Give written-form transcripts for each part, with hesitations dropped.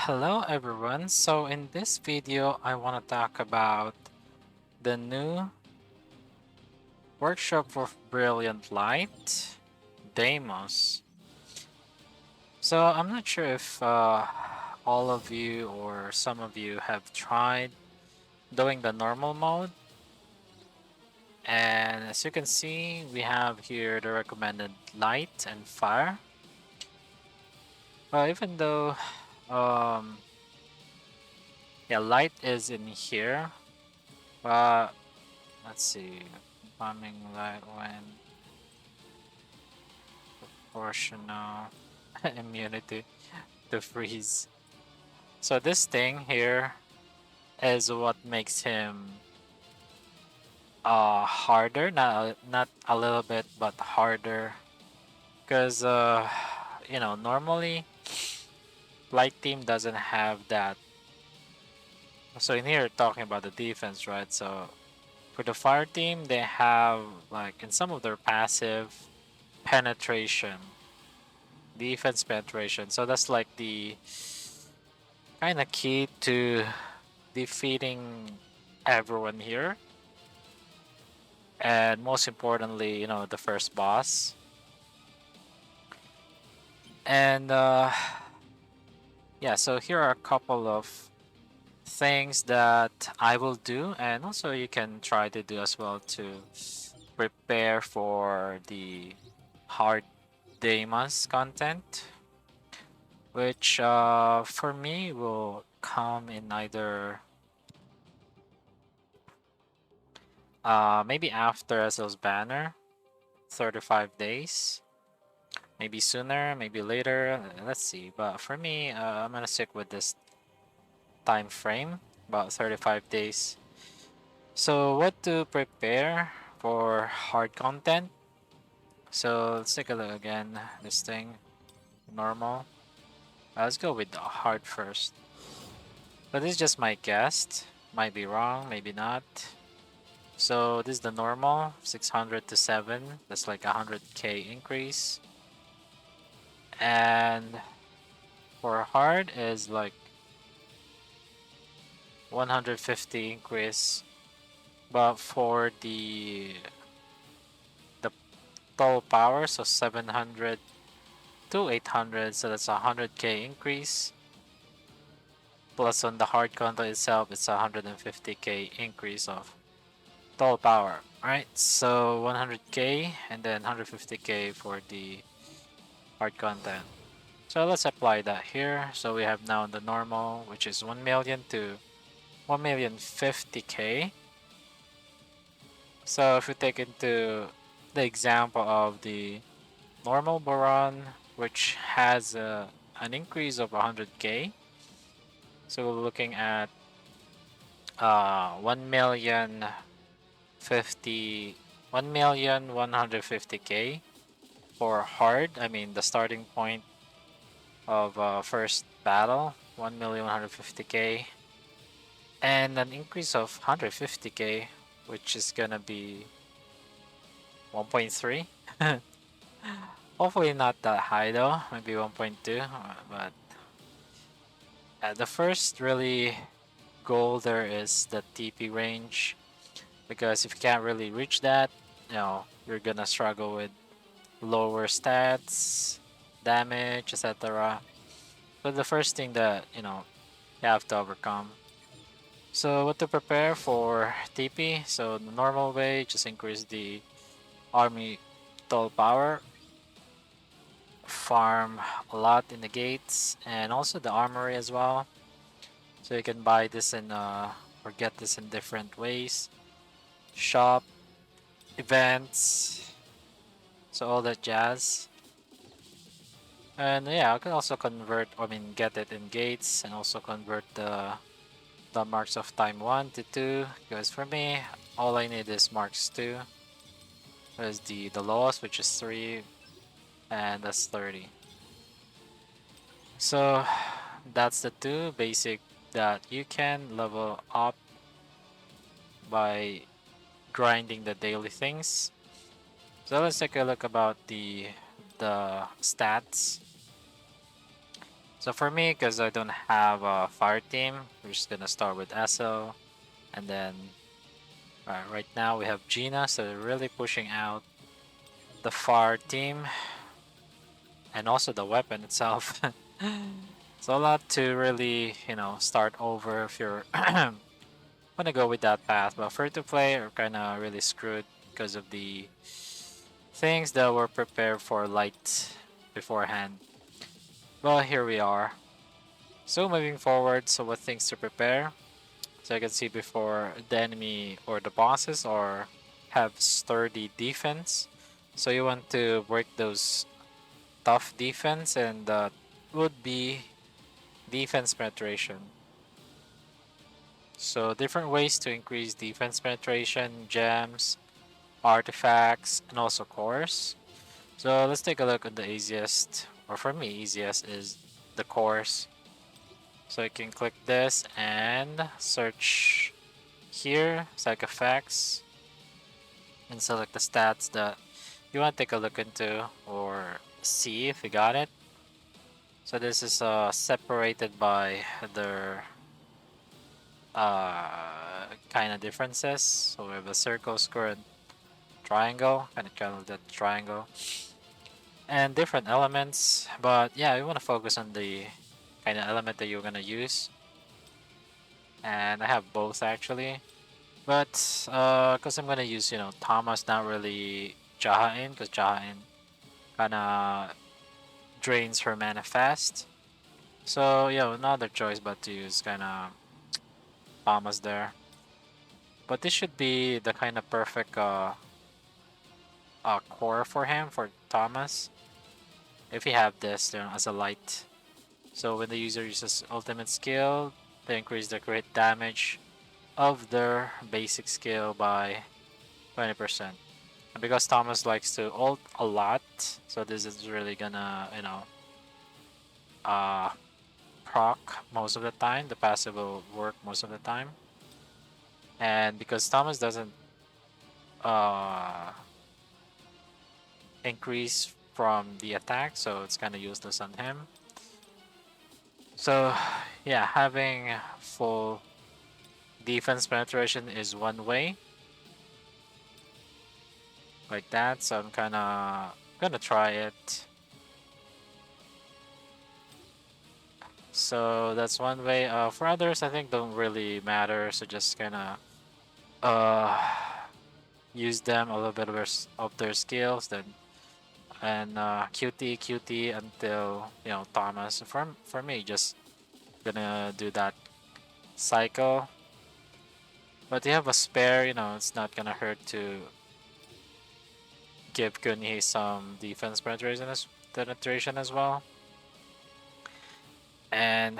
Hello everyone. So in this video I want to talk about the new workshop for brilliant light, DEIMOS. So I'm not sure if all of you or some of you have tried doing the normal mode, and as you can see we have here the recommended light and fire. Even though um yeah, light is in here, but let's see, farming light when proportional immunity to freeze. So this thing here is what makes him harder, not a little bit but harder, because normally light team doesn't have that. So in here talking about the defense, right? So for the fire team they have, like, in some of their passive, penetration, defense penetration. So that's like the kind of key to defeating everyone here, and most importantly, the first boss. And yeah, so here are a couple of things that I will do, and also you can try to do as well to prepare for the hard Daemons content, which for me will come in either maybe after Azul's banner, 35 days. Maybe sooner, maybe later. Let's see. But for me, I'm gonna stick with this time frame, about 35 days. So what to prepare for hard content? So let's take a look again. This thing, normal. Let's go with the hard first. But this is just my guess. Might be wrong, maybe not. So this is the normal, 600 to 7. That's like 100k increase. And for hard is like 150 increase, but for the total power, so 700 to 800, so that's 100k increase. Plus on the hard content itself, it's 150k increase of total power. Alright, so 100k and then 150k for the hard content. So let's apply that here. So we have now the normal, which is 1 million to 1,050,000. So if we take into the example of the normal Boron, which has an increase of 100k, so we're looking at 1 million 50, 1,150,000 for hard. I mean the starting point of first battle, 1,150,000, and an increase of 150k, which is gonna be 1.3. Hopefully not that high though, maybe 1.2. But the first really goal there is the TP range, because if you can't really reach that, you're gonna struggle with lower stats, damage, etc. But the first thing that you have to overcome. So what to prepare for TP? So the normal way, just increase the army total power, farm a lot in the gates, and also the armory as well. So you can buy this in or get this in different ways. Shop, events, so all that jazz. And yeah, I can also convert, I mean get it in gates, and also convert the marks of time 1 to 2, because for me all I need is marks 2. There's the lowest, which is 3, and that's 30. So that's the two basic that you can level up by grinding the daily things. So let's take a look about the stats. So for me, because I don't have a fire team, we're just gonna start with Esso, and then right now we have Gina, so they're really pushing out the fire team and also the weapon itself. So a lot to really, start over if you're gonna go with that path. But free to play are kind of really screwed because of the things that were prepared for light beforehand. Well, here we are. So moving forward, so what things to prepare? So I can see before the enemy or the bosses or have sturdy defense. So you want to break those tough defense, and that would be defense penetration. So different ways to increase defense penetration, gems, artifacts, and also cores. So let's take a look at the easiest, or for me easiest, is the cores. So I can click this and search here, psych effects, and select the stats that you want to take a look into or see if you got it. So this is separated by their kind of differences. So we have a circle, square, and triangle, kind of that triangle, and different elements. But yeah, we want to focus on the kind of element that you're gonna use. And I have both actually, but because I'm gonna use Thomas, not really Jahain, because Jahain kind of drains her mana fast. So yeah, no other choice but to use kind of Thomas there. But this should be the kind of perfect core for him, for Thomas, if you have this as a light. So when the user uses ultimate skill, they increase the crit damage of their basic skill by 20%. And because Thomas likes to ult a lot, so this is really gonna, uh, proc most of the time. The passive will work most of the time. And because Thomas doesn't uh, increase from the attack, so it's kind of useless on him. So yeah, having full defense penetration is one way, like that. So I'm kind of gonna try it. So that's one way. For others, I think don't really matter. So just kind of uh, use them a little bit of their skills, then and QT until Thomas. For me, just gonna do that cycle. But you have a spare, it's not gonna hurt to give Kunhi some defense penetration as well. And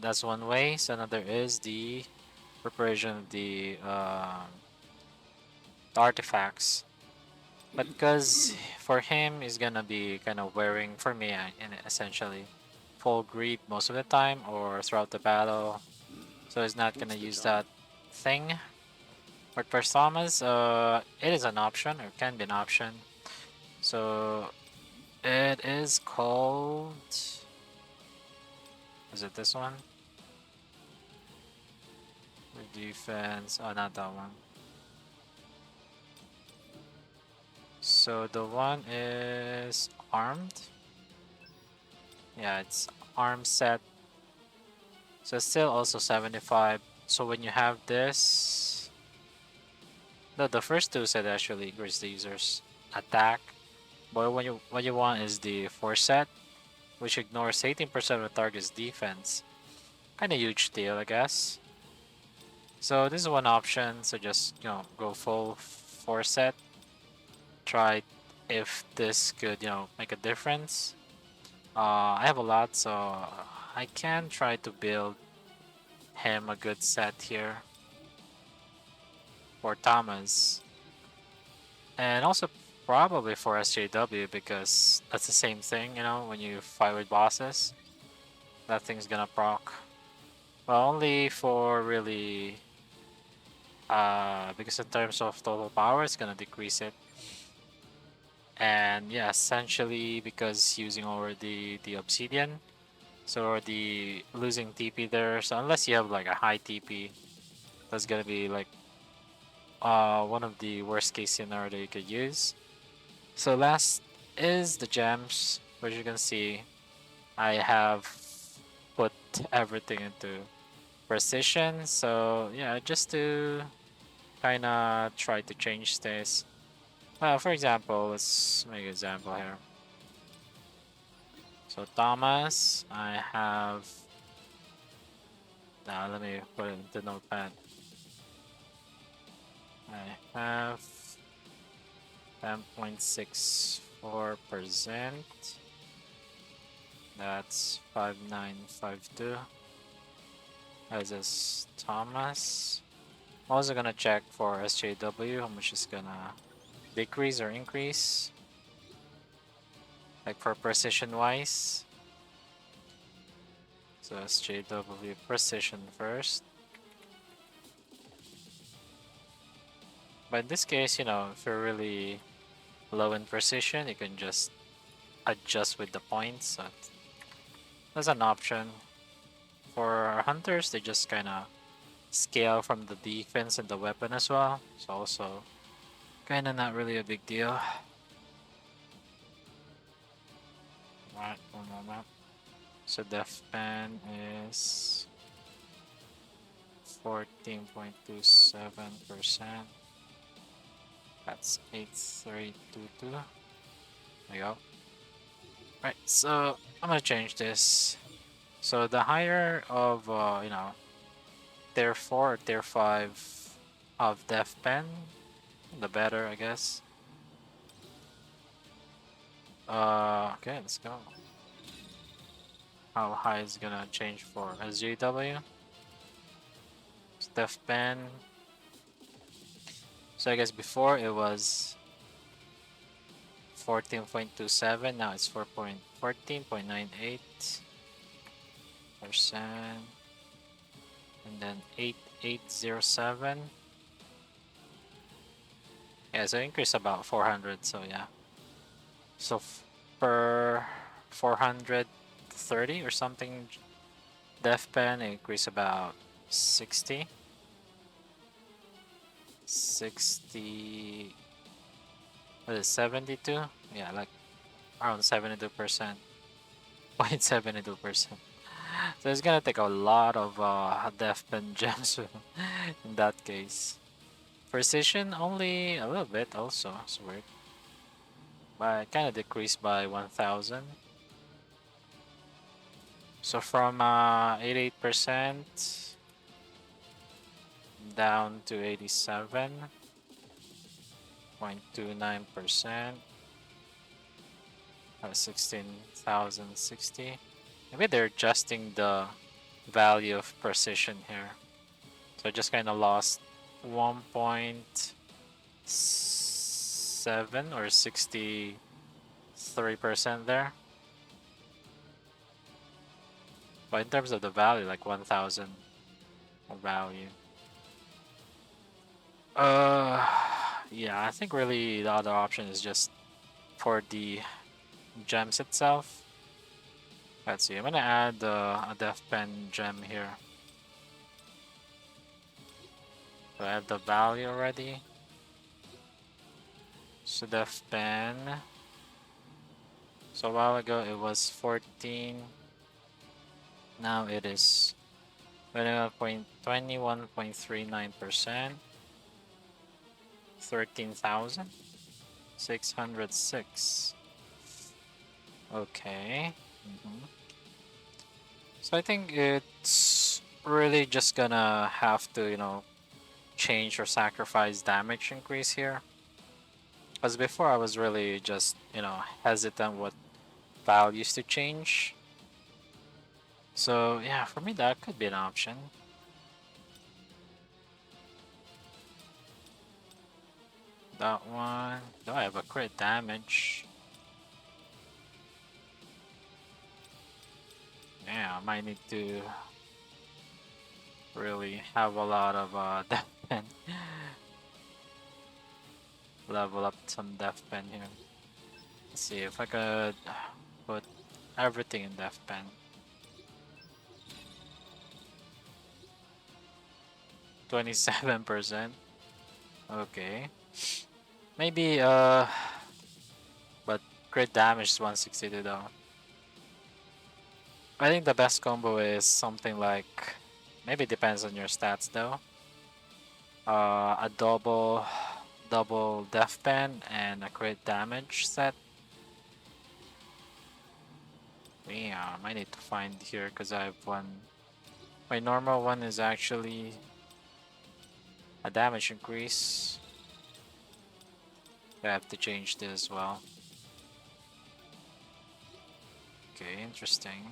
that's one way. So another is the preparation of the artifacts. But because for him, he's gonna be kind of wearing, for me, essentially full greed most of the time or throughout the battle. So he's not gonna use that thing. But for Thomas, it is an option, or can be an option. So it is called. Is it this one? The defense. Oh, not that one. So the one is armed. Yeah, it's arm set. So it's still also 75. So when you have this, no, the first two set actually increase the user's attack. But what you want is the 4 set, which ignores 18% of the target's defense. Kind of huge deal, I guess. So this is one option. So just go full 4 set. Try if this could make a difference. I have a lot, so I can try to build him a good set here for Thomas, and also probably for SJW, because that's the same thing. When you fight with bosses, that thing's gonna proc. Well, only for really because in terms of total power, it's gonna decrease it. And yeah, essentially because using already the obsidian, So the losing TP there. So unless you have like a high TP, that's gonna be like one of the worst case scenario that you could use. So last is the gems, which you can see I have put everything into precision. So yeah, just to kind of try to change this. For example, let's make an example here. So Thomas, I have. Now let me put it into Notepad. I have 10.64%. That's 5952. As is Thomas. I'm also gonna check for SJW how much is gonna decrease or increase. Like for precision wise. So SJW precision first. But in this case, if you're really low in precision, you can just adjust with the points. So that's an option. For hunters, they just kind of scale from the defense and the weapon as well. So also kind of not really a big deal. Right, one moment. So def pen is 14.27%. That's 8322. There you go. Right, so I'm gonna change this. So the higher of tier 4 or tier 5 of def pen, the better, I guess. Okay, let's go. How high is gonna change for SJW? Def pen. So I guess before it was 14.27, now it's 14.98%, and then 8807. Yeah, so increase about 400. So yeah, so per 430 or something, def pen increase about 60. What is it, 72? Yeah, like around 72%. 0.72%. So it's gonna take a lot of def pen gems in that case. Precision only a little bit also, it's weird. But kind of decreased by 1000. So from 88% down to 87.29%. 16,060. Maybe they're adjusting the value of precision here. So I just kind of lost 1.7 or 63% there. But in terms of the value, like 1000 value. Yeah, I think really the other option is just for the gems itself. Let's see, I'm gonna add a def pen gem here. So I have the value already. So def pen. So a while ago it was 14. Now it is 21.39%. 13,606. Okay. So I think it's really just gonna have to, change or sacrifice damage increase here. Because before I was really just, hesitant what values to change. So yeah, for me that could be an option. That one. Do I have a crit damage? Yeah, I might need to really have a lot of def pen. Level up some def pen here. Let's see if I could put everything in def pen. 27%. Okay. Maybe but crit damage is 162 though. I think the best combo is something like, maybe it depends on your stats though. A double death pen and a crit damage set. Yeah, I need to find here because I have one. My normal one is actually a damage increase. I have to change this as well. Okay, interesting.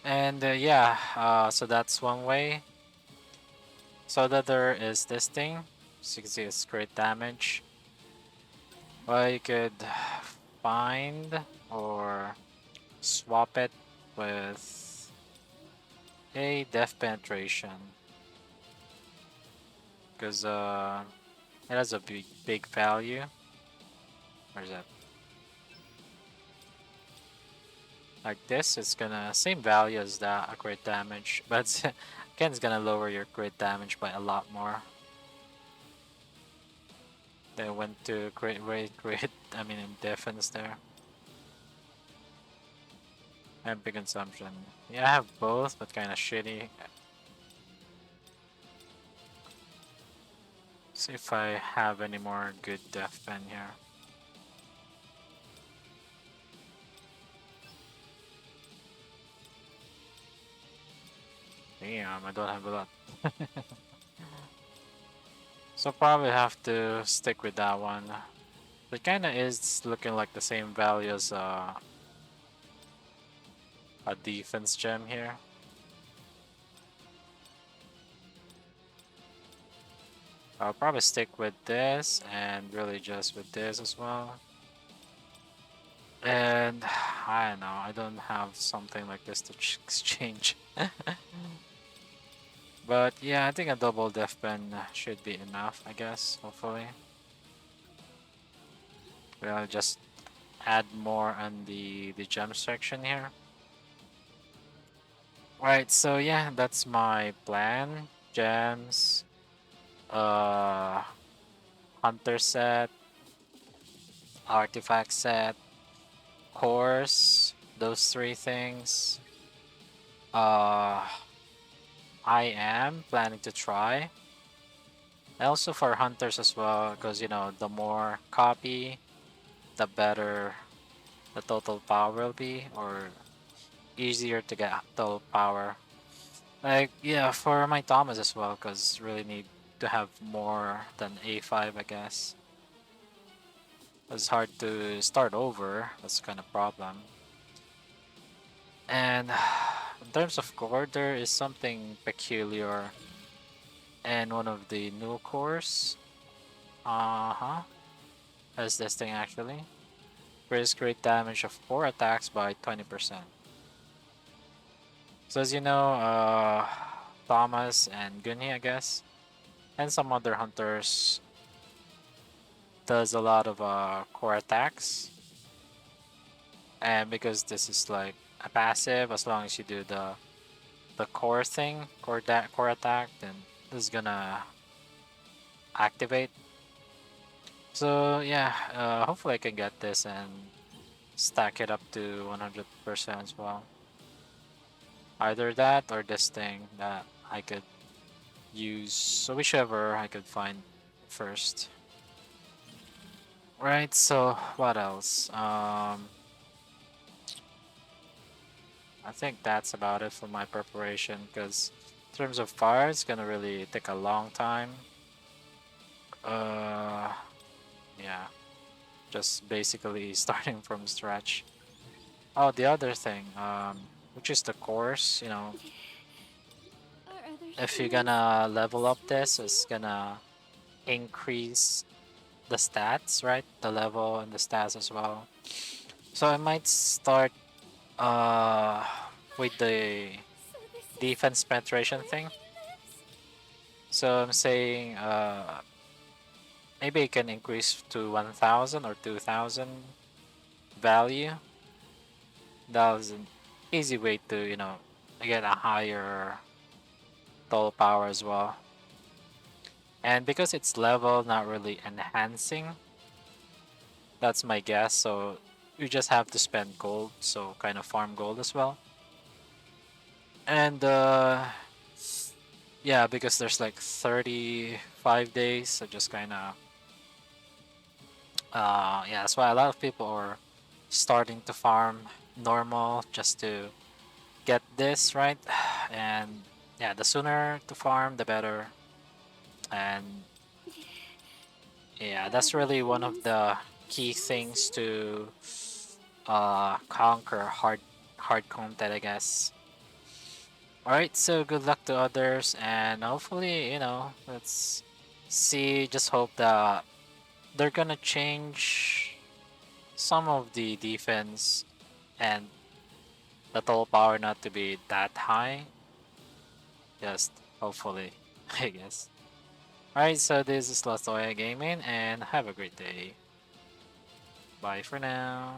And yeah, so that's one way. So the other is this thing, 60 is crit damage. Well, you could find or swap it with a death penetration because it has a big value. Where's that? Like this, it's gonna same value as the crit damage, but again, it's gonna lower your crit damage by a lot more. They went to crit. I mean, in defense there. MP consumption. Yeah, I have both, but kind of shitty. See if I have any more good death pen here. Damn, I don't have a lot. So probably have to stick with that one. It kinda is looking like the same value as a defense gem here. I'll probably stick with this and really just with this as well. And I don't know, I don't have something like this to exchange. But yeah, I think a double death pen should be enough, I guess, hopefully. We'll just add more on the gem section here. Right, so yeah, that's my plan. Gems, uh, hunter set, artifact set, course, those three things. Uh, I am planning to try. And also for hunters as well, because you know, the more copy, the better the total power will be, or easier to get total power. Like, yeah, for my Thomas as well, because really need to have more than A5, I guess. It's hard to start over, that's kind of problem. And in terms of core, there is something peculiar and one of the new cores. Uh-huh. As this thing actually. Increase crit damage of core attacks by 20%. So as you know, Thomas and Gunny, I guess, and some other hunters does a lot of core attacks. And because this is like a passive, as long as you do the core thing, core attack, then this is gonna activate. So yeah, hopefully I can get this and stack it up to 100% as well. Either that or this thing that I could use, so whichever I could find first. Right, so what else? I think that's about it for my preparation because in terms of fire, it's gonna really take a long time. Uh, yeah, just basically starting from scratch. Oh, the other thing, which is the course, you know, Our other if you're humans gonna level up this, challenge it's you? gonna increase the stats, right? The level and the stats as well. So I might start uh with the So this is defense penetration where thing. he lives? So I'm saying maybe it can increase to 1000 or 2000 value. That was an easy way to, you know, I get a higher total power as well. And because it's level, not really enhancing, that's my guess. So you just have to spend gold, so kind of farm gold as well. And yeah, because there's like 35 days, so just kind of yeah, that's why a lot of people are starting to farm normal just to get this right. And yeah, the sooner to farm, the better. And yeah, that's Are the really one of humans the key things chosen? to conquer hard content, I guess. All right, so good luck to others, and hopefully, let's see. Just hope that they're gonna change some of the defense and the total power not to be that high. Just hopefully, I guess. All right, so this is Lost Oya Gaming, and have a great day. Bye for now.